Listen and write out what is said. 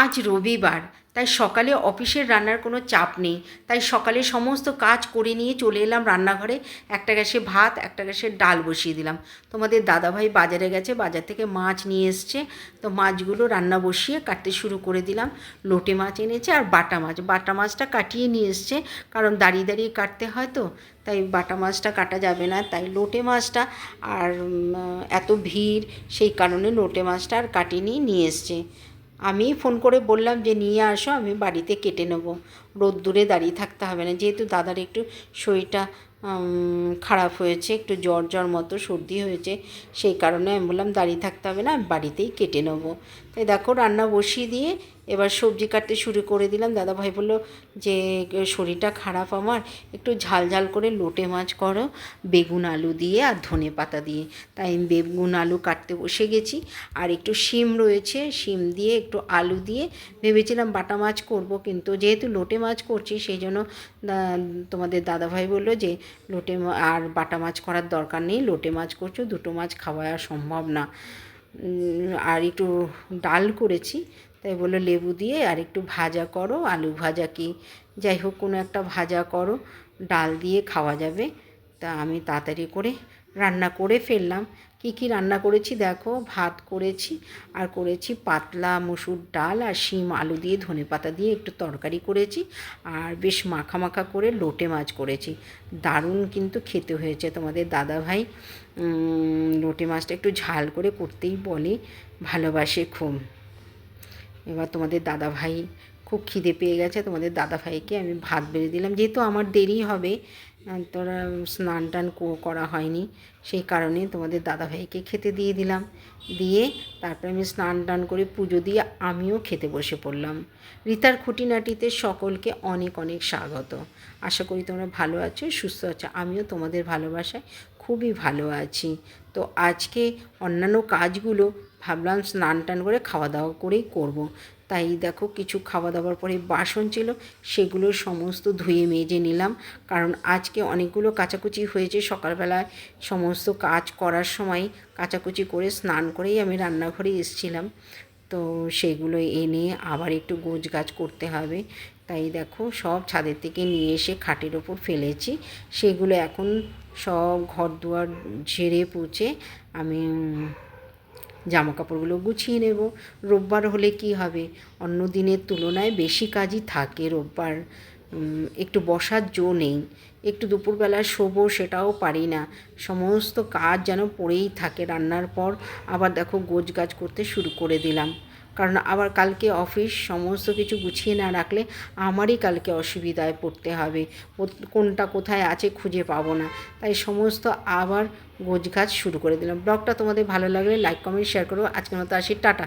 আজ রবিবার, তাই সকালে অফিসের রান্নার কোনো চাপ নেই। তাই সকালে সমস্ত কাজ করে নিয়ে চলে এলাম রান্নাঘরে। একটা গ্যাসে ভাত, একটা গ্যাসে ডাল বসিয়ে দিলাম। তোমাদের দাদাভাই বাজারে গেছে, বাজার থেকে মাছ নিয়ে এসছে। তো মাছগুলো রান্না বসিয়ে কাটতে শুরু করে দিলাম। লোটে মাছ এনেছে আর বাটা মাছ। বাটা মাছটা কাটিয়ে নিয়ে এসছে, কারণ দাঁড়িয়ে দাঁড়িয়ে কাটতে হয় তো, তাই বাটা মাছটা কাটা যাবে না, তাই লোটে মাছটা। আর এত ভিড়, সেই কারণে লোটে মাছটা আর কাটিয়ে নিয়ে এসছে। আমি ফোন করে বললাম যে নিয়ে আসো, আমি বাড়িতে কেটে নেব, রোদ্দুরে দাঁড়িয়ে থাকতে হবে না। যেহেতু দাদার একটু শরীরটা খারাপ হয়েছে, একটু জ্বর জ্বর মতো সর্দি হয়েছে, সেই কারণে আমি বললাম দাঁড়িয়ে থাকতে হবে না, আমি বাড়িতেই কেটে নেব। তাই দেখো রান্না বসিয়ে দিয়ে এবার সবজি কাটতে শুরু করে দিলাম। দাদাভাই বললো যে শরীরটা খারাপ আমার, একটু ঝাল ঝাল করে লোটে মাছ করো, বেগুন আলু দিয়ে আর ধনে পাতা দিয়ে। তাই আমি বেগুন আলু কাটতে বসে গেছি। আর একটু শিম রয়েছে, শিম দিয়ে একটু আলু দিয়ে ভেবেছিলাম বাটা মাছ করব, কিন্তু যেহেতু লোটে মাছ করছি সেই জন্য তোমাদের দাদাভাই বললো যে আর বাটা মাছ করার দরকার নেই, লোটে মাছ করছো, দুটো মাছ খাওয়া সম্ভব না। আর একটু ডাল করেছি, তাই বললো লেবু দিয়ে আর একটু ভাজা করো, আলু ভাজা কি যাই হোক কোনো একটা ভাজা করো, ডাল দিয়ে খাওয়া যাবে। তা আমি তাড়াতাড়ি করে রান্না করে ফেললাম। কী কী রান্না করেছি দেখো, ভাত করেছি, আর করেছি পাতলা মসুর ডাল, আর শিম আলু দিয়ে ধনেপাতা দিয়ে একটু তরকারি করেছি, আর বেশ মাখা মাখা করে লোটে মাছ করেছি। দারুণ কিন্তু খেতে হয়েছে। তোমাদের দাদাভাই লোটে মাছটা একটু ঝাল করে করতেই বলে, ভালোবাসে খুব। এবার তোমাদের দাদাভাই খুব খিদে পেয়ে গেছে, তোমাদের দাদাভাইকে আমি ভাত বেড়ে দিলাম। যেহেতু আমার দেরি হবে, তোরা স্নান টান করা হয়নি, সেই কারণে তোমাদের দাদাভাইকে খেতে দিয়ে দিলাম। দিয়ে তারপরে আমি স্নান টান করে পুজো দিয়ে আমিও খেতে বসে পড়লাম। রিতার খুঁটিনাটিতে সকলকে অনেক অনেক স্বাগত। আশা করি তোমরা ভালো আছো, সুস্থ আছো। আমিও তোমাদের ভালোবাসায় খুবই ভালো আছি। তো আজকে অন্যান্য কাজগুলো ভাবলাম স্নান টান করে খাওয়া দাওয়া করেই করব। তাই দেখো কিছু খাওয়া দাওয়ার পরে বাসন ছিল, সেগুলো সমস্ত ধুয়ে মেজে নিলাম, কারণ আজকে অনেকগুলো কাচাকুচি হয়েছে। সকালবেলায় সমস্ত কাজ করার সময় কাচাকুচি করে স্নান করেই আমি রান্নাঘরে এসেছিলাম, তো সেগুলো এনে আবার একটু গোছগাছ করতে হবে। তাই দেখো সব ছাদের থেকে নিয়ে এসে খাটের ওপর ফেলেছি। সেগুলো এখন সব ঘর দুয়ার ঝেড়ে পুছে আমি জামা কাপড়গুলো গুছিয়ে নেব। রোববার হলে কি হবে, অন্য দিনের তুলনায় বেশি কাজই থাকে রোববার। একটু বসার জো নেই, একটু দুপুরবেলা শোবো সেটাও পারি না। সমস্ত কাজ যেন পড়েই থাকে। রান্নার পর আবার দেখো গোছগাছ করতে শুরু করে দিলাম, কারণ আবার কালকে অফিস, সমস্ত কিছু গুছিয়ে না রাখলে আমারই কালকে অসুবিধায় পড়তে হবে, কোনটা কোথায় আছে খুঁজে পাবো না। তাই সমস্ত আবার গোছগাছ শুরু করে দিলাম। ব্লগটা তোমাদের ভালো লাগলে লাইক কমেন্ট শেয়ার করো। আজকের মতো আসি, টাটা।